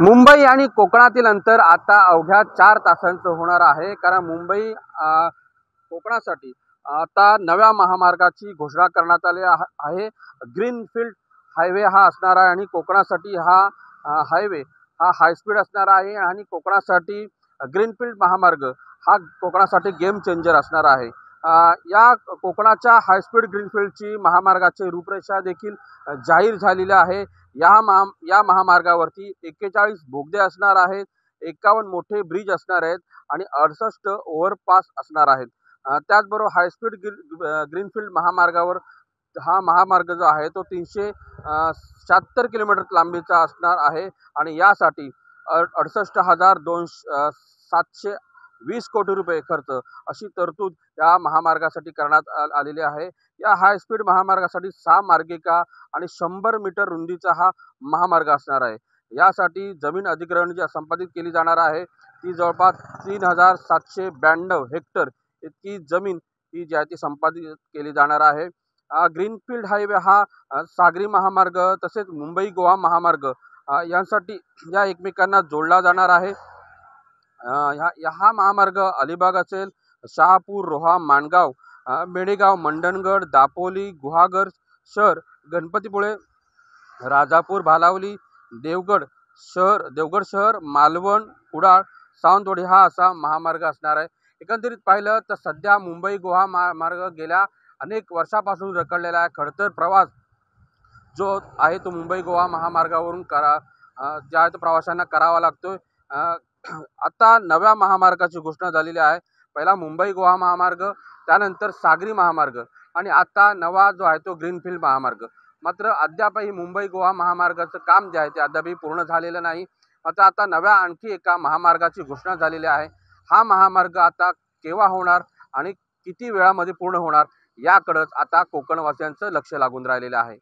मुंबई आणि कोकणातील अंतर आता अवघ्या 4 तासांचं होणार आहे, कारण मुंबई कोकणासाठी आता नव्या महामार्गाची घोषणा करण्यात आली आहे। ग्रीनफील्ड हायवे हा असणार आहे आणि कोकणासाठी हा हायवे हा हाय स्पीड असणार आहे आणि कोकणासाठी ग्रीनफील्ड महामार्ग हा कोकणासाठी गेम चेंजर असणार आहे। या कोकणाच्या हाय स्पीड ग्रीनफील्डची महामार्गाची रूपरेषा देखील जाहीर झालेली आहे। या महामार्गावरती 41 बोगदे असणार आहेत, 51 मोठे ब्रिज असणार आहेत आणि 68 ओव्हरपास असणार आहेत। त्याचबरोबर हायस्पीड ग्रीनफील्ड महामार्गावर हा महामार्ग जो आहे तो 376 किलोमीटर लांबीचा असणार आहे आणि यासाठी 68,720 कोटी रुपये खर्च अशी तरतूद या महामार्गासाठी करण्यात आलेली आहे। या हाय स्पीड महामार्गासाठी 6 मार्गिका आणि 100 मीटर रुंदीचा हा महामार्ग असणार आहे। यासाठी जमीन अधिग्रहण जी संपादित केली जाणार आहे ती जवळपास 3,792 हेक्टर इतकी जमीन ही जी आहे ती संपादित केली जाणार आहे। ग्रीनफील्ड हायवे हा सागरी महामार्ग तसेच मुंबई गोवा महामार्ग यांसाठी या एकमेकांना जोडला जाणार आहे। हा महामार्ग अलिबाग असेल, शहापूर, रोहा, माणगाव, मेडेगाव, मंडणगड, दापोली, गुहागर शहर, गणपतीपुळे, राजापूर, भालावली, देवगड शहर, मालवण, कुडाळ, सावंतवाडी हा असा महामार्ग असणार आहे। एकंदरीत पाहिलं तर सध्या मुंबई गोवा महामार्ग गेल्या अनेक वर्षापासून रखडलेला आहे। खडतर प्रवास जो आहे तो मुंबई गोवा महामार्गावरून ज्या आहे तो प्रवाशांना करावा लागतोय। आता नव्या महामार्गाची घोषणा झालेली आहे। पहिला मुंबई गोवा महामार्ग, त्यानंतर सागरी महामार्ग आणि आता नवा जो आहे तो ग्रीनफील्ड महामार्ग। मात्र अद्यापही मुंबई गोवा महामार्गाचं काम जे आहे ते अद्यापही पूर्ण झालेलं नाही। मात्र आता नव्या आणखी एका महामार्गाची घोषणा झालेली आहे। हा महामार्ग आता केव्हा होणार आणि किती वेळामध्ये पूर्ण होणार याकडेच आता कोकणवासियांचं लक्ष लागून राहिलेलं आहे।